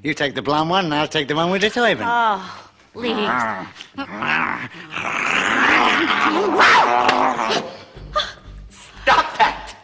You take the blonde one, and I'll take the one with the turban. Oh, please. Stop that!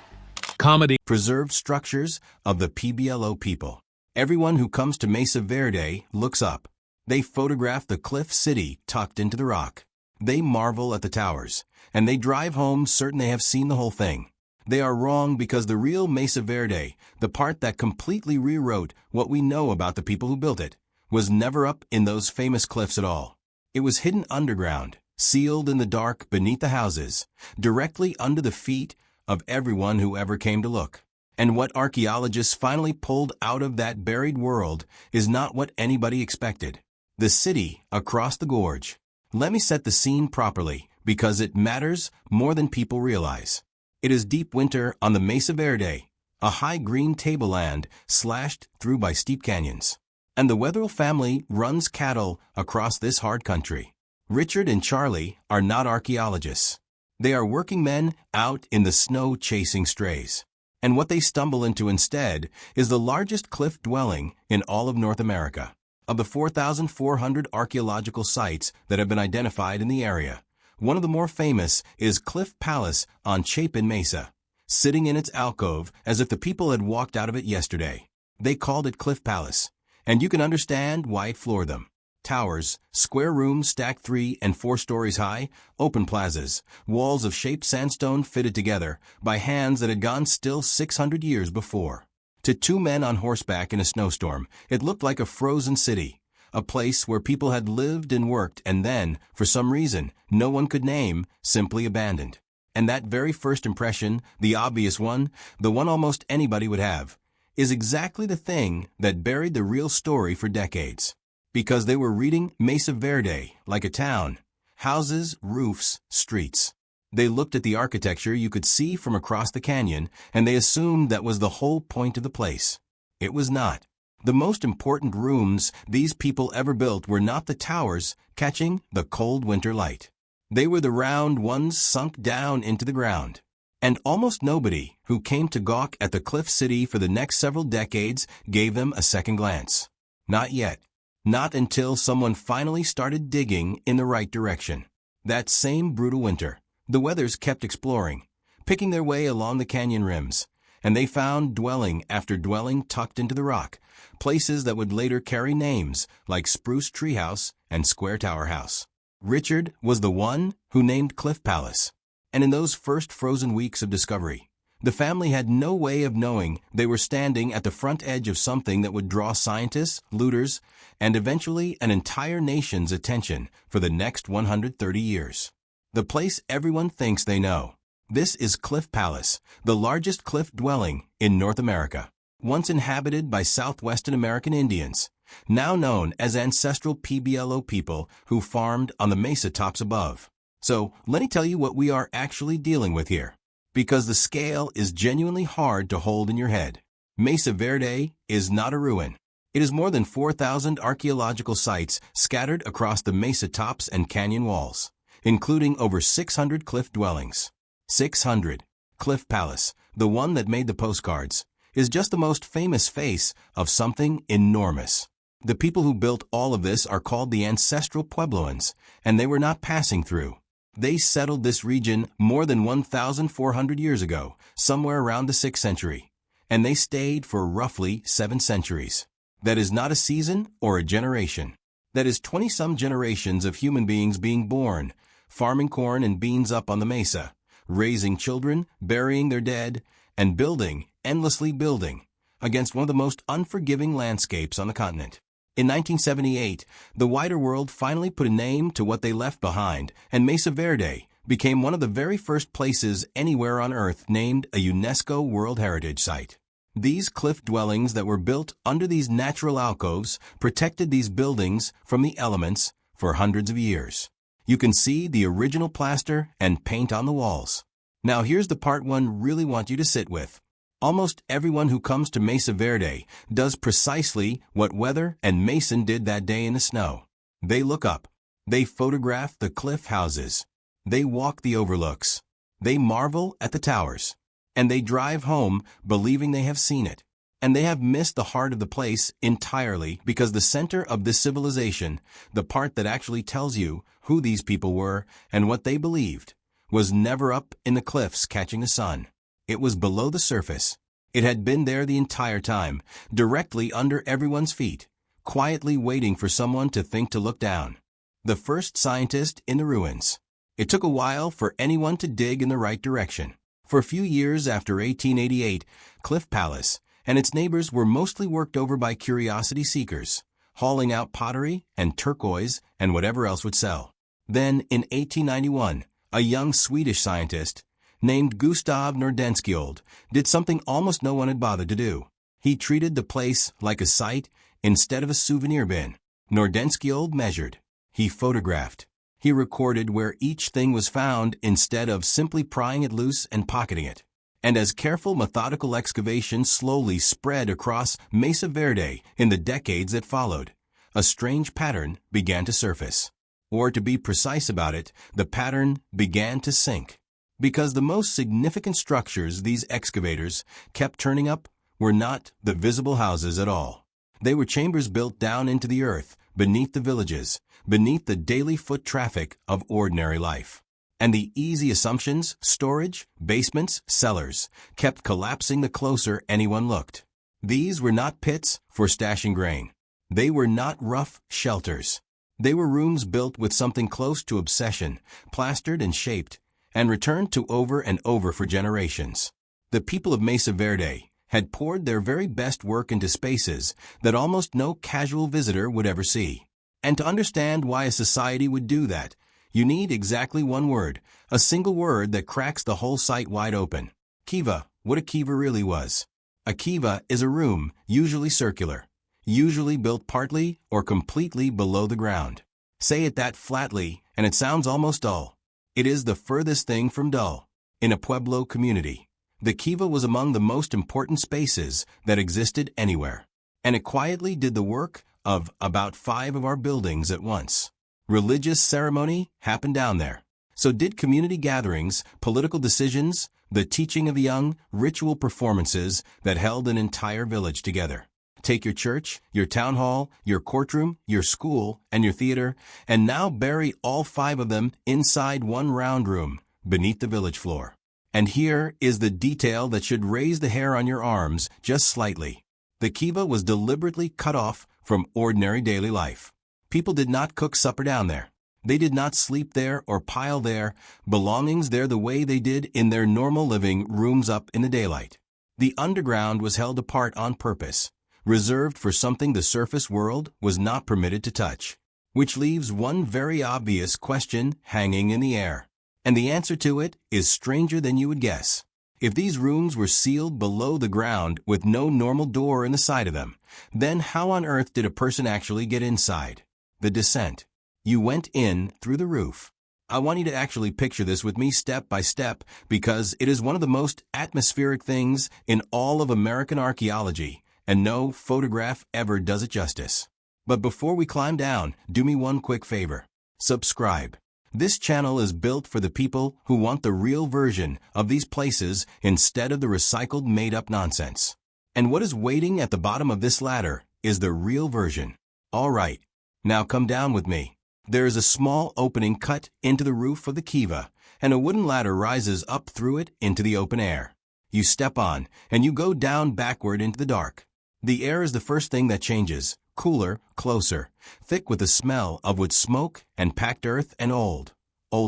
Comedy. Preserved structures of the PBLO people. Everyone who comes to Mesa Verde looks up. They photograph the cliff city tucked into the rock. They marvel at the towers, and they drive home certain they have seen the whole thing. They are wrong because the real Mesa Verde, the part that completely rewrote what we know about the people who built it, was never up in those famous cliffs at all. It was hidden underground, sealed in the dark beneath the houses, directly under the feet of everyone who ever came to look. And what archaeologists finally pulled out of that buried world is not what anybody expected. The city across the gorge. Let me set the scene properly, because it matters more than people realize. It is deep winter on the Mesa Verde, a high green tableland slashed through by steep canyons. And the Wetherill family runs cattle across this hard country. Richard and Charlie are not archaeologists. They are working men out in the snow chasing strays. And what they stumble into instead is the largest cliff dwelling in all of North America. Of the 4,400 archaeological sites that have been identified in the area, one of the more famous is Cliff Palace on Chapin Mesa, sitting in its alcove as if the people had walked out of it yesterday. They called it Cliff Palace, and you can understand why it floored them. Towers, square rooms stacked 3 and 4 stories high, open plazas, walls of shaped sandstone fitted together by hands that had gone still 600 years before. To 2 men on horseback in a snowstorm, it looked like a frozen city, a place where people had lived and worked and then, for some reason no one could name, simply abandoned. And that very first impression, the obvious one, the one almost anybody would have, is exactly the thing that buried the real story for decades. Because they were reading Mesa Verde like a town. Houses, roofs, streets. They looked at the architecture you could see from across the canyon, and they assumed that was the whole point of the place. It was not. The most important rooms these people ever built were not the towers catching the cold winter light. They were the round ones sunk down into the ground. And almost nobody who came to gawk at the Cliff City for the next several decades gave them a second glance. Not yet. Not until someone finally started digging in the right direction. That same brutal winter, the Weathers kept exploring, picking their way along the canyon rims, and they found dwelling after dwelling tucked into the rock, places that would later carry names like Spruce Tree House and Square Tower House. Richard was the one who named Cliff Palace, and in those first frozen weeks of discovery, the family had no way of knowing they were standing at the front edge of something that would draw scientists, looters, and eventually an entire nation's attention for the next 130 years. The place everyone thinks they know. This is Cliff Palace, the largest cliff dwelling in North America, once inhabited by southwestern American Indians, now known as ancestral PBLO people who farmed on the mesa tops above. So let me tell you what we are actually dealing with here, because the scale is genuinely hard to hold in your head. Mesa Verde is not a ruin. It is more than 4,000 archaeological sites scattered across the mesa tops and canyon walls, including over 600 cliff dwellings. 600. Cliff Palace, the one that made the postcards, is just the most famous face of something enormous. The people who built all of this are called the ancestral Puebloans, and they were not passing through. They settled this region more than 1,400 years ago, somewhere around the 6th century, and they stayed for roughly 7 centuries. That is not a season or a generation. That is 20-some generations of human beings being born, farming corn and beans up on the mesa, raising children, burying their dead, and building, endlessly building, against one of the most unforgiving landscapes on the continent. In 1978, the wider world finally put a name to what they left behind, and Mesa Verde became one of the very first places anywhere on Earth named a UNESCO World Heritage Site. These cliff dwellings that were built under these natural alcoves protected these buildings from the elements for hundreds of years. You can see the original plaster and paint on the walls. Now here's the part one really want you to sit with. Almost everyone who comes to Mesa Verde does precisely what Weather and Mason did that day in the snow. They look up. They photograph the cliff houses. They walk the overlooks. They marvel at the towers. And they drive home believing they have seen it. And they have missed the heart of the place entirely because the center of this civilization, the part that actually tells you who these people were and what they believed, was never up in the cliffs catching the sun. It was below the surface. It had been there the entire time, directly under everyone's feet, quietly waiting for someone to think to look down. The first scientist in the ruins. It took a while for anyone to dig in the right direction. For a few years after 1888, Cliff Palace and its neighbors were mostly worked over by curiosity seekers, hauling out pottery and turquoise and whatever else would sell. Then, in 1891, a young Swedish scientist named Gustav Nordenskjöld did something almost no one had bothered to do. He treated the place like a site instead of a souvenir bin. Nordenskjöld measured. He photographed. He recorded where each thing was found instead of simply prying it loose and pocketing it. And as careful, methodical excavation slowly spread across Mesa Verde in the decades that followed, a strange pattern began to surface. Or to be precise about it, the pattern began to sink. Because the most significant structures these excavators kept turning up were not the visible houses at all. They were chambers built down into the earth, beneath the villages, beneath the daily foot traffic of ordinary life. And the easy assumptions, storage, basements, cellars, kept collapsing the closer anyone looked. These were not pits for stashing grain. They were not rough shelters. They were rooms built with something close to obsession, plastered and shaped, and returned to over and over for generations. The people of Mesa Verde had poured their very best work into spaces that almost no casual visitor would ever see. And to understand why a society would do that, you need exactly one word, a single word that cracks the whole site wide open. Kiva, what a kiva really was. A kiva is a room, usually circular, usually built partly or completely below the ground. Say it that flatly, and it sounds almost dull. It is the furthest thing from dull. In a Pueblo community, the kiva was among the most important spaces that existed anywhere. And it quietly did the work of about 5 of our buildings at once. Religious ceremony happened down there. So did community gatherings, political decisions, the teaching of the young, ritual performances that held an entire village together. Take your church, your town hall, your courtroom, your school, and your theater, and now bury all 5 of them inside one round room beneath the village floor. And here is the detail that should raise the hair on your arms just slightly. The kiva was deliberately cut off from ordinary daily life. People did not cook supper down there. They did not sleep there or pile their belongings there the way they did in their normal living rooms up in the daylight. The underground was held apart on purpose, reserved for something the surface world was not permitted to touch. Which leaves one very obvious question hanging in the air. And the answer to it is stranger than you would guess. If these rooms were sealed below the ground with no normal door in the side of them, then how on earth did a person actually get inside? The descent. You went in through the roof. I want you to actually picture this with me step by step because it is one of the most atmospheric things in all of American archaeology, and no photograph ever does it justice. But before we climb down, do me one quick favor. Subscribe. This channel is built for the people who want the real version of these places instead of the recycled made-up nonsense. And what is waiting at the bottom of this ladder is the real version. All right. Now come down with me. There is a small opening cut into the roof of the kiva, and a wooden ladder rises up through it into the open air. You step on, and you go down backward into the dark. The air is the first thing that changes, cooler, closer, thick with the smell of wood smoke and packed earth and old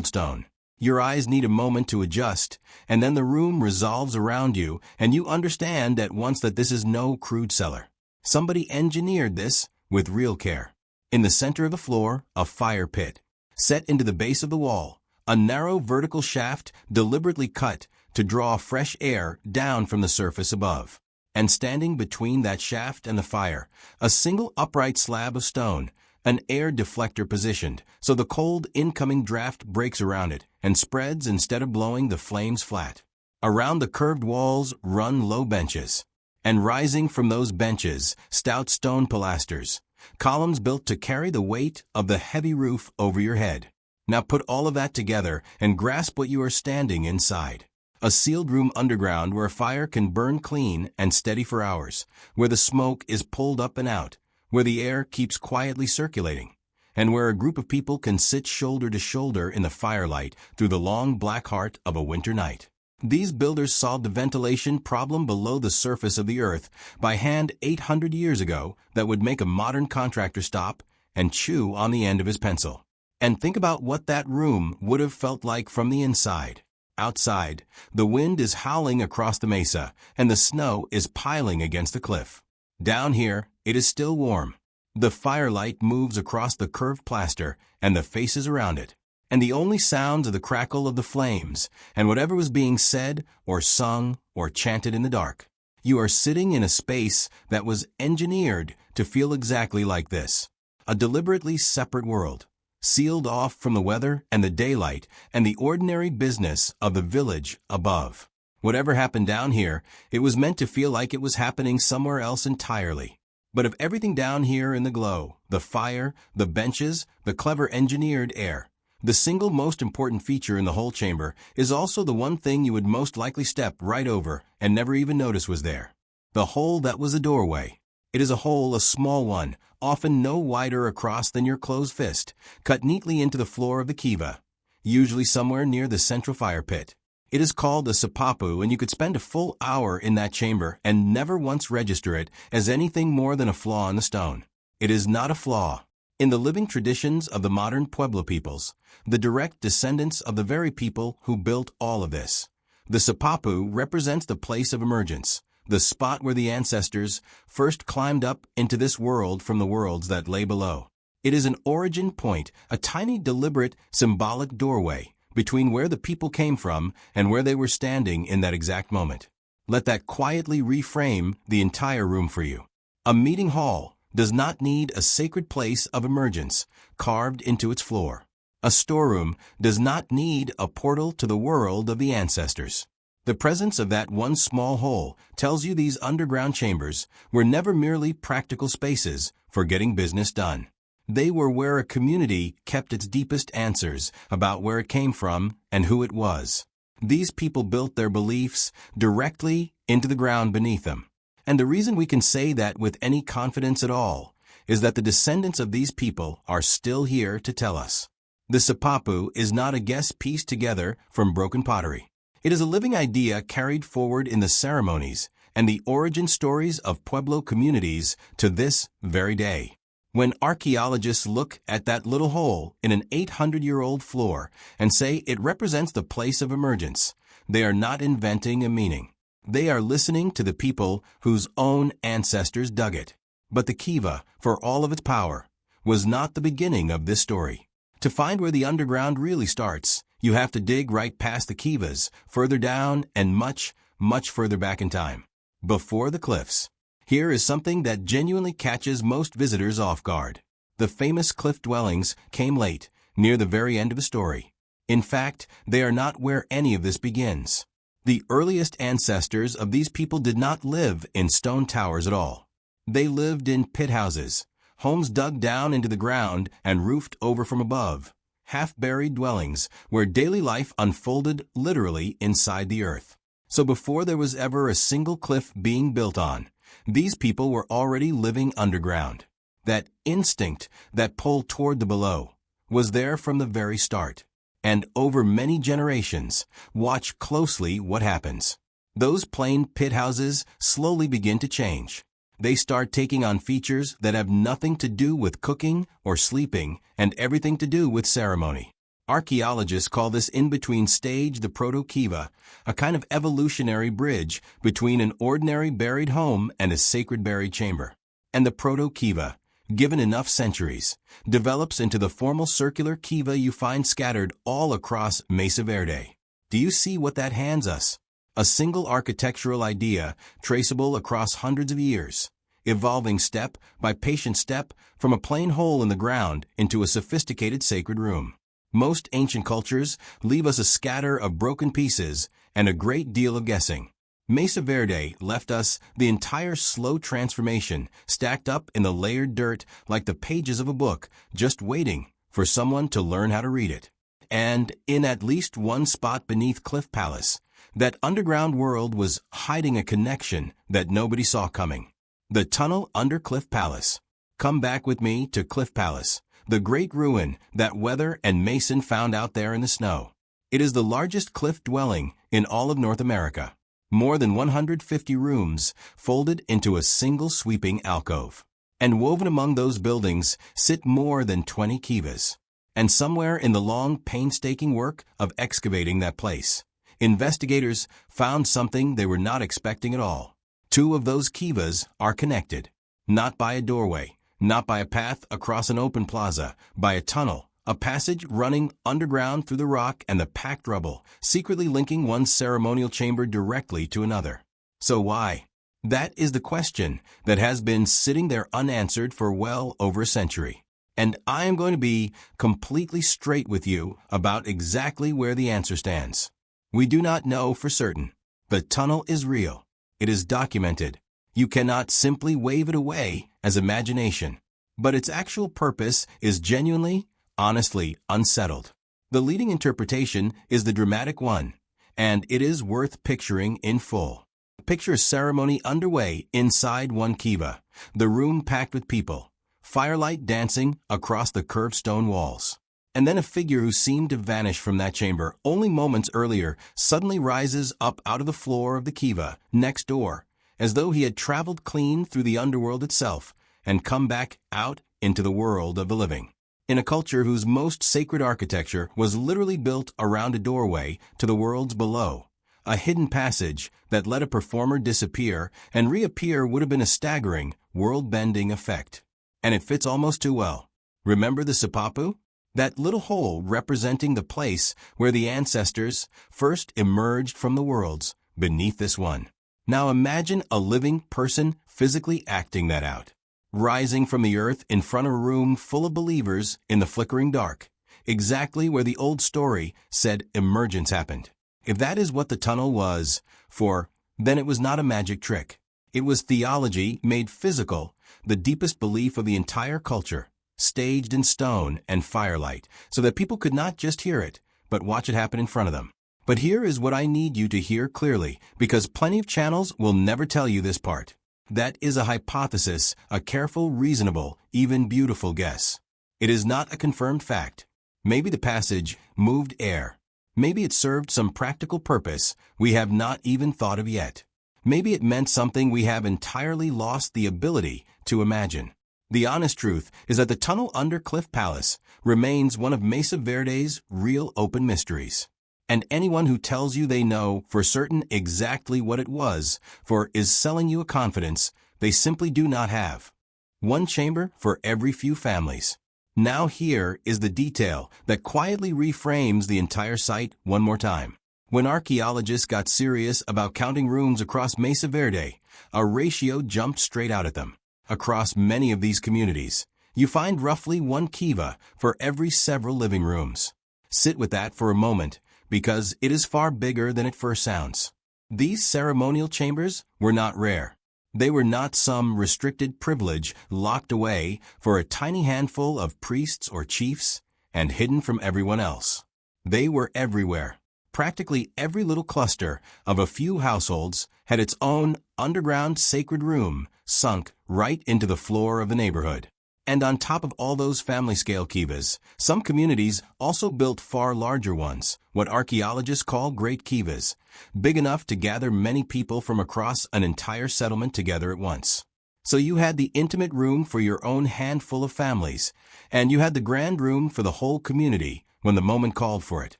stone. Your eyes need a moment to adjust, and then the room resolves around you, and you understand at once that this is no crude cellar. Somebody engineered this with real care. In the center of the floor, a fire pit. Set into the base of the wall, a narrow vertical shaft deliberately cut to draw fresh air down from the surface above. And standing between that shaft and the fire, a single upright slab of stone, an air deflector positioned so the cold incoming draft breaks around it and spreads instead of blowing the flames flat. Around the curved walls run low benches. And rising from those benches, stout stone pilasters. Columns built to carry the weight of the heavy roof over your head. Now put all of that together and grasp what you are standing inside. A sealed room underground where a fire can burn clean and steady for hours, where the smoke is pulled up and out, where the air keeps quietly circulating, and where a group of people can sit shoulder to shoulder in the firelight through the long black heart of a winter night. These builders solved the ventilation problem below the surface of the earth by hand 800 years ago that would make a modern contractor stop and chew on the end of his pencil. And think about what that room would have felt like from the inside. Outside, the wind is howling across the mesa, and the snow is piling against the cliff. Down here, it is still warm. The firelight moves across the curved plaster and the faces around it, and the only sounds are the crackle of the flames and whatever was being said or sung or chanted in the dark. You are sitting in a space that was engineered to feel exactly like this. A deliberately separate world, sealed off from the weather and the daylight and the ordinary business of the village above. Whatever happened down here, it was meant to feel like it was happening somewhere else entirely. But of everything down here in the glow, the fire, the benches, the clever engineered air, the single most important feature in the whole chamber is also the one thing you would most likely step right over and never even notice was there. The hole that was a doorway. It is a hole, a small one, often no wider across than your closed fist, cut neatly into the floor of the kiva, usually somewhere near the central fire pit. It is called a sipapu, and you could spend a full hour in that chamber and never once register it as anything more than a flaw in the stone. It is not a flaw. In the living traditions of the modern Pueblo peoples, the direct descendants of the very people who built all of this, the sipapu represents the place of emergence, the spot where the ancestors first climbed up into this world from the worlds that lay below. It is an origin point, a tiny, deliberate, symbolic doorway between where the people came from and where they were standing in that exact moment. Let that quietly reframe the entire room for you. A meeting hall does not need a sacred place of emergence carved into its floor. A storeroom does not need a portal to the world of the ancestors. The presence of that one small hole tells you these underground chambers were never merely practical spaces for getting business done. They were where a community kept its deepest answers about where it came from and who it was. These people built their beliefs directly into the ground beneath them. And the reason we can say that with any confidence at all is that the descendants of these people are still here to tell us. The sipapu is not a guess pieced together from broken pottery. It is a living idea carried forward in the ceremonies and the origin stories of Pueblo communities to this very day. When archaeologists look at that little hole in an 800-year-old floor and say it represents the place of emergence, they are not inventing a meaning. They are listening to the people whose own ancestors dug it. But the kiva, for all of its power, was not the beginning of this story. To find where the underground really starts, you have to dig right past the kivas, further down and much, much further back in time. Before the cliffs. Here is something that genuinely catches most visitors off guard. The famous cliff dwellings came late, near the very end of the story. In fact, they are not where any of this begins. The earliest ancestors of these people did not live in stone towers at all. They lived in pit houses, homes dug down into the ground and roofed over from above, half-buried dwellings where daily life unfolded literally inside the earth. So before there was ever a single cliff being built on, these people were already living underground. That instinct, that pull toward the below, was there from the very start. And over many generations, watch closely what happens. Those plain pit houses slowly begin to change. They start taking on features that have nothing to do with cooking or sleeping and everything to do with ceremony. Archaeologists call this in-between stage the proto-kiva, a kind of evolutionary bridge between an ordinary buried home and a sacred buried chamber. And the proto-kiva, given enough centuries, develops into the formal circular kiva you find scattered all across Mesa Verde. Do you see what that hands us? A single architectural idea traceable across hundreds of years, evolving step by patient step from a plain hole in the ground into a sophisticated sacred room. Most ancient cultures leave us a scatter of broken pieces and a great deal of guessing. Mesa Verde left us the entire slow transformation stacked up in the layered dirt like the pages of a book, just waiting for someone to learn how to read it. And in at least one spot beneath Cliff Palace, That underground world was hiding a connection that nobody saw coming. The tunnel under Cliff Palace. Come back with me to Cliff Palace, the great ruin that Weather and Mason found out there in the snow. It is the largest cliff dwelling in all of North America. More than 150 rooms folded into a single sweeping alcove. And woven among those buildings sit more than 20 kivas. And somewhere in the long, painstaking work of excavating that place, investigators found something they were not expecting at all. 2 of those kivas are connected. Not by a doorway, not by a path across an open plaza, by a tunnel, a passage running underground through the rock and the packed rubble, secretly linking one ceremonial chamber directly to another. So why? That is the question that has been sitting there unanswered for well over a century. And I am going to be completely straight with you about exactly where the answer stands. We do not know for certain. The tunnel is real. It is documented. You cannot simply wave it away as imagination. But its actual purpose is genuinely, honestly unsettled. The leading interpretation is the dramatic one, and it is worth picturing in full. Picture a ceremony underway inside one kiva, the room packed with people, firelight dancing across the curved stone walls. And then a figure who seemed to vanish from that chamber only moments earlier suddenly rises up out of the floor of the kiva next door, as though he had traveled clean through the underworld itself and come back out into the world of the living. In a culture whose most sacred architecture was literally built around a doorway to the worlds below, a hidden passage that let a performer disappear and reappear would have been a staggering, world-bending effect. And it fits almost too well. Remember the sipapu? That little hole representing the place where the ancestors first emerged from the worlds beneath this one. Now imagine a living person physically acting that out, rising from the earth in front of a room full of believers in the flickering dark, exactly where the old story said emergence happened. If that is what the tunnel was for, then it was not a magic trick. It was theology made physical, the deepest belief of the entire culture, staged in stone and firelight, so that people could not just hear it, but watch it happen in front of them. But here is what I need you to hear clearly, because plenty of channels will never tell you this part. That is a hypothesis, a careful, reasonable, even beautiful guess. It is not a confirmed fact. Maybe the passage moved air. Maybe it served some practical purpose we have not even thought of yet. Maybe it meant something we have entirely lost the ability to imagine. The honest truth is that the tunnel under Cliff Palace remains one of Mesa Verde's real open mysteries. And anyone who tells you they know for certain exactly what it was for is selling you a confidence they simply do not have. One chamber for every few families. Now here is the detail that quietly reframes the entire site one more time. When archaeologists got serious about counting rooms across Mesa Verde, a ratio jumped straight out at them. Across many of these communities, you find roughly 1 kiva for every several living rooms. Sit with that for a moment, because it is far bigger than it first sounds. These ceremonial chambers were not rare. They were not some restricted privilege locked away for a tiny handful of priests or chiefs and hidden from everyone else. They were everywhere. Practically every little cluster of a few households had its own underground sacred room sunk right into the floor of the neighborhood. And on top of all those family-scale kivas, some communities also built far larger ones, what archaeologists call great kivas, big enough to gather many people from across an entire settlement together at once. So you had the intimate room for your own handful of families, and you had the grand room for the whole community when the moment called for it.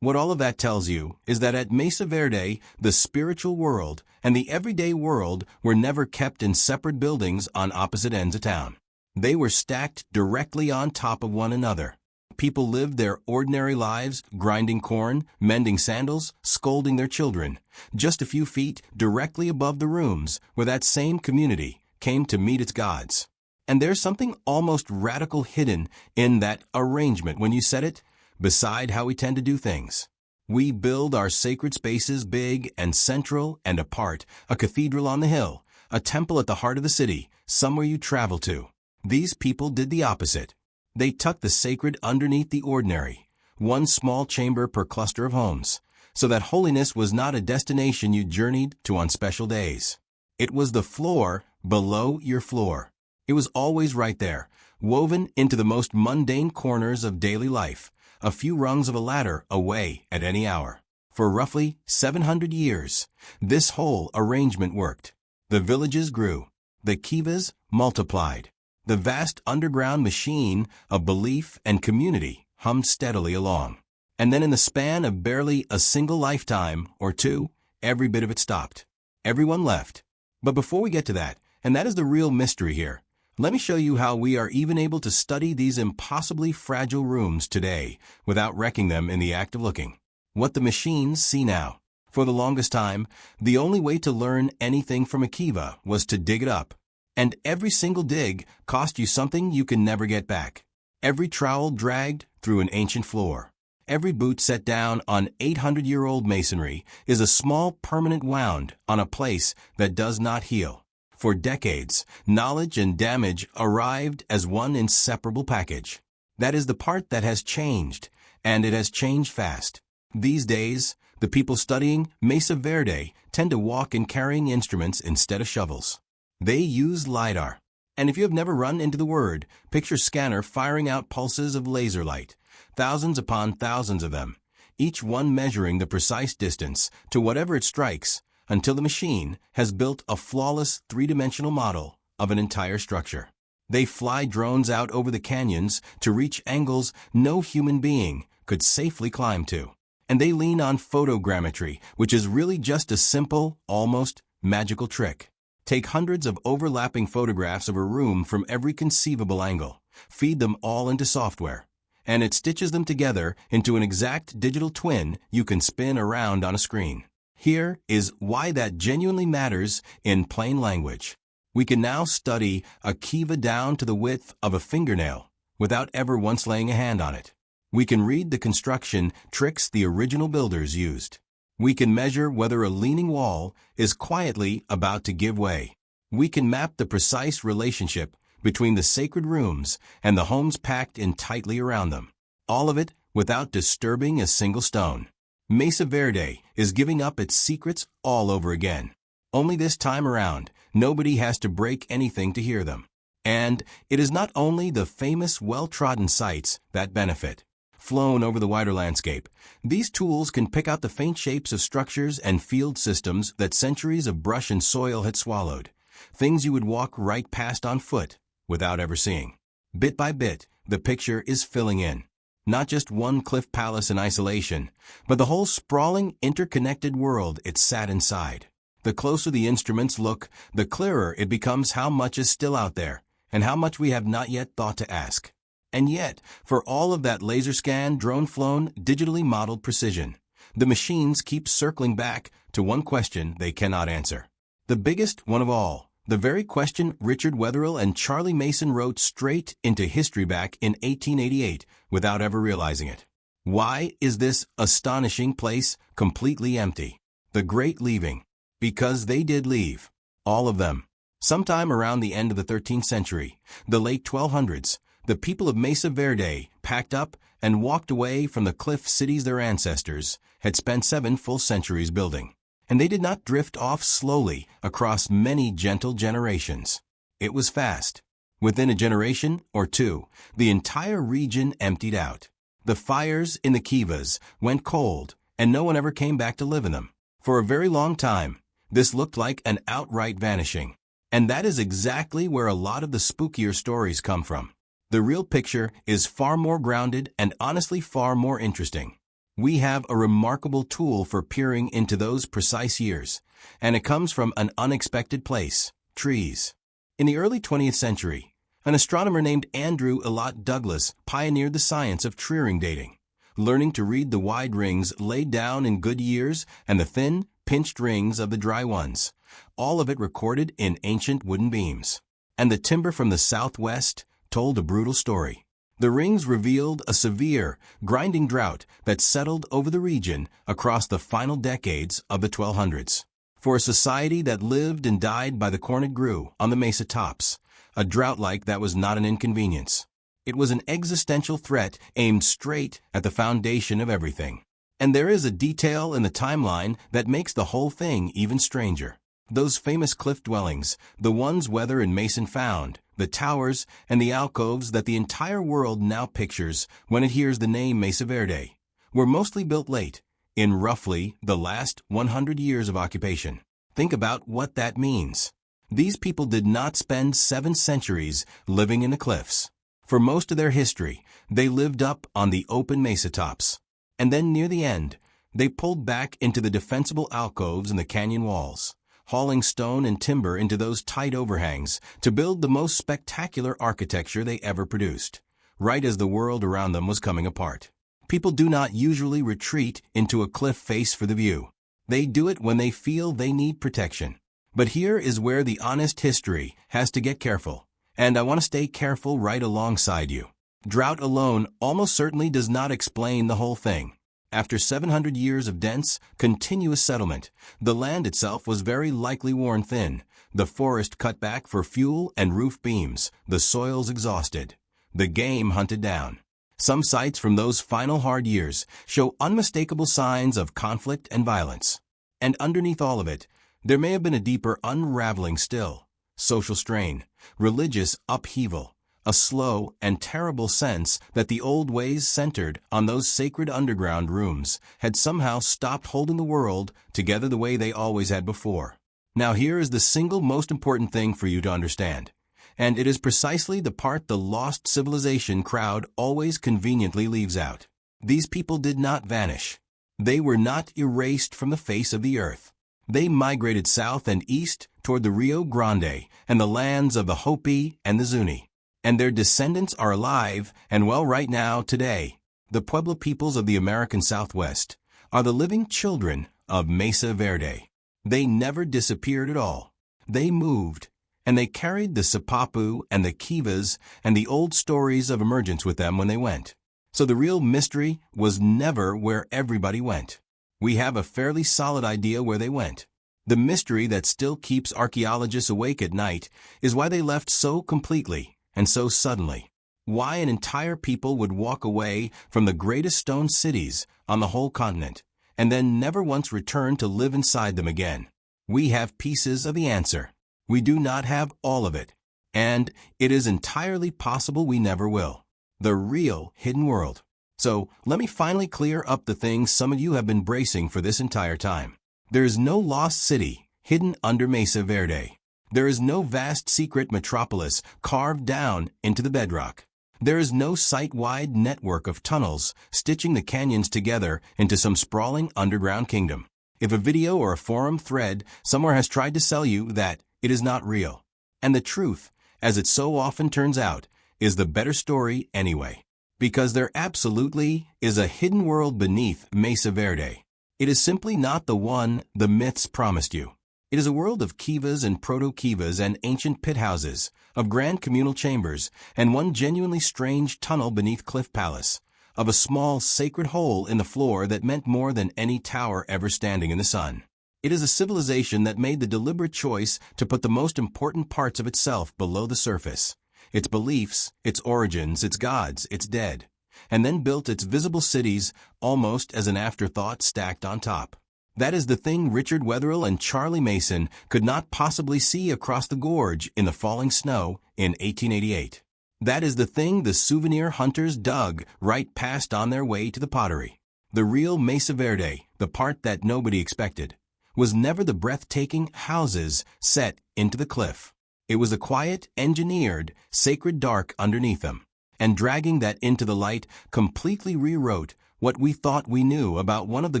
What all of that tells you is that at Mesa Verde, the spiritual world and the everyday world were never kept in separate buildings on opposite ends of town. They were stacked directly on top of one another. People lived their ordinary lives, grinding corn, mending sandals, scolding their children, just a few feet directly above the rooms where that same community came to meet its gods. And there's something almost radical hidden in that arrangement when you set it beside how we tend to do things. We build our sacred spaces big and central and apart, a cathedral on the hill, a temple at the heart of the city, somewhere you travel to. These people did the opposite. They tucked the sacred underneath the ordinary, one small chamber per cluster of homes, so that holiness was not a destination you journeyed to on special days. It was the floor below your floor. It was always right there, woven into the most mundane corners of daily life, a few rungs of a ladder away at any hour. For roughly 700 years, this whole arrangement worked. The villages grew. The kivas multiplied. The vast underground machine of belief and community hummed steadily along. And then in the span of barely a single lifetime or two, every bit of it stopped. Everyone left. But before we get to that, and that is the real mystery here, let me show you how we are even able to study these impossibly fragile rooms today without wrecking them in the act of looking. What the machines see now. For the longest time, the only way to learn anything from a kiva was to dig it up. And every single dig cost you something you can never get back. Every trowel dragged through an ancient floor. Every boot set down on 800-year-old masonry is a small permanent wound on a place that does not heal. For decades, knowledge and damage arrived as one inseparable package. That is the part that has changed, and it has changed fast. These days, the people studying Mesa Verde tend to walk in carrying instruments instead of shovels. They use LiDAR. And if you have never run into the word, picture scanner firing out pulses of laser light, thousands upon thousands of them, each one measuring the precise distance to whatever it strikes, until the machine has built a flawless three-dimensional model of an entire structure. They fly drones out over the canyons to reach angles no human being could safely climb to. And they lean on photogrammetry, which is really just a simple, almost magical trick. Take hundreds of overlapping photographs of a room from every conceivable angle, feed them all into software, and it stitches them together into an exact digital twin you can spin around on a screen. Here is why that genuinely matters in plain language. We can now study a kiva down to the width of a fingernail without ever once laying a hand on it. We can read the construction tricks the original builders used. We can measure whether a leaning wall is quietly about to give way. We can map the precise relationship between the sacred rooms and the homes packed in tightly around them. All of it without disturbing a single stone. Mesa Verde is giving up its secrets all over again. Only this time around, nobody has to break anything to hear them. And it is not only the famous well-trodden sites that benefit. Flown over the wider landscape, these tools can pick out the faint shapes of structures and field systems that centuries of brush and soil had swallowed, things you would walk right past on foot without ever seeing. Bit by bit, the picture is filling in. Not just one cliff palace in isolation, but the whole sprawling, interconnected world it sat inside. The closer the instruments look, the clearer it becomes how much is still out there, and how much we have not yet thought to ask. And yet, for all of that laser-scan, drone-flown, digitally modeled precision, the machines keep circling back to one question they cannot answer. The biggest one of all, the very question Richard Wetherill and Charlie Mason wrote straight into history back in 1888 without ever realizing it. Why is this astonishing place completely empty? The Great Leaving. Because they did leave. All of them. Sometime around the end of the 13th century, the late 1200s, the people of Mesa Verde packed up and walked away from the cliff cities their ancestors had spent 7 full centuries building. And they did not drift off slowly across many gentle generations. It was fast. Within a generation or two, the entire region emptied out. The fires in the kivas went cold, and no one ever came back to live in them. For a very long time, this looked like an outright vanishing. And that is exactly where a lot of the spookier stories come from. The real picture is far more grounded and honestly far more interesting. We have a remarkable tool for peering into those precise years, and it comes from an unexpected place: trees. In the early 20th century, an astronomer named Andrew Elot Douglas pioneered the science of tree-ring dating, learning to read the wide rings laid down in good years and the thin, pinched rings of the dry ones, all of it recorded in ancient wooden beams. And the timber from the southwest told a brutal story. The rings revealed a severe, grinding drought that settled over the region across the final decades of the 1200s. For a society that lived and died by the corn it grew on the mesa tops, a drought like that was not an inconvenience. It was an existential threat aimed straight at the foundation of everything. And there is a detail in the timeline that makes the whole thing even stranger. Those famous cliff dwellings, the ones Weather and Mason found, the towers and the alcoves that the entire world now pictures when it hears the name Mesa Verde, were mostly built late, in roughly the last 100 years of occupation. Think about what that means. These people did not spend 7 centuries living in the cliffs. For most of their history, they lived up on the open mesa tops. And then near the end, they pulled back into the defensible alcoves in the canyon walls, hauling stone and timber into those tight overhangs to build the most spectacular architecture they ever produced, right as the world around them was coming apart. People do not usually retreat into a cliff face for the view. They do it when they feel they need protection. But here is where the honest history has to get careful, and I want to stay careful right alongside you. Drought alone almost certainly does not explain the whole thing. After 700 years of dense, continuous settlement, the land itself was very likely worn thin, the forest cut back for fuel and roof beams, the soils exhausted, the game hunted down. Some sites from those final hard years show unmistakable signs of conflict and violence. And underneath all of it, there may have been a deeper unraveling still, social strain, religious upheaval, a slow and terrible sense that the old ways centered on those sacred underground rooms had somehow stopped holding the world together the way they always had before. Now here is the single most important thing for you to understand, and it is precisely the part the lost civilization crowd always conveniently leaves out. These people did not vanish. They were not erased from the face of the earth. They migrated south and east toward the Rio Grande and the lands of the Hopi and the Zuni. And their descendants are alive and well right now today. The Pueblo peoples of the American Southwest are the living children of Mesa Verde. They never disappeared at all. They moved, and they carried the Sipapu and the Kivas and the old stories of emergence with them when they went. So the real mystery was never where everybody went. We have a fairly solid idea where they went. The mystery that still keeps archaeologists awake at night is why they left so completely and so suddenly. Why an entire people would walk away from the greatest stone cities on the whole continent and then never once return to live inside them again. We have pieces of the answer. We do not have all of it. And it is entirely possible we never will. The real hidden world. So let me finally clear up the things some of you have been bracing for this entire time. There is no lost city hidden under Mesa Verde. There is no vast secret metropolis carved down into the bedrock. There is no site-wide network of tunnels stitching the canyons together into some sprawling underground kingdom. If a video or a forum thread somewhere has tried to sell you that, it is not real. And the truth, as it so often turns out, is the better story anyway. Because there absolutely is a hidden world beneath Mesa Verde. It is simply not the one the myths promised you. It is a world of kivas and proto-kivas and ancient pit houses, of grand communal chambers, and one genuinely strange tunnel beneath Cliff Palace, of a small sacred hole in the floor that meant more than any tower ever standing in the sun. It is a civilization that made the deliberate choice to put the most important parts of itself below the surface, its beliefs, its origins, its gods, its dead, and then built its visible cities almost as an afterthought stacked on top. That is the thing Richard Wetherill and Charlie Mason could not possibly see across the gorge in the falling snow in 1888. That is the thing the souvenir hunters dug right past on their way to the pottery. The real Mesa Verde, the part that nobody expected, was never the breathtaking houses set into the cliff. It was the quiet, engineered, sacred dark underneath them. And dragging that into the light completely rewrote what we thought we knew about one of the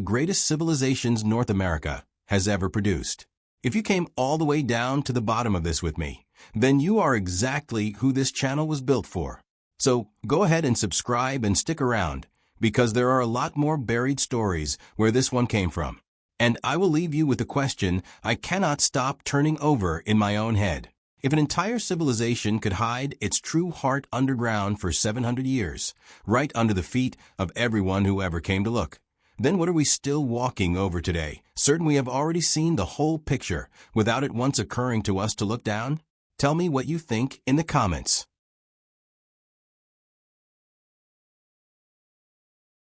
greatest civilizations North America has ever produced. If you came all the way down to the bottom of this with me, then you are exactly who this channel was built for. So go ahead and subscribe and stick around, because there are a lot more buried stories where this one came from. And I will leave you with the question I cannot stop turning over in my own head. If an entire civilization could hide its true heart underground for 700 years, right under the feet of everyone who ever came to look, then what are we still walking over today, certain we have already seen the whole picture without it once occurring to us to look down? Tell me what you think in the comments.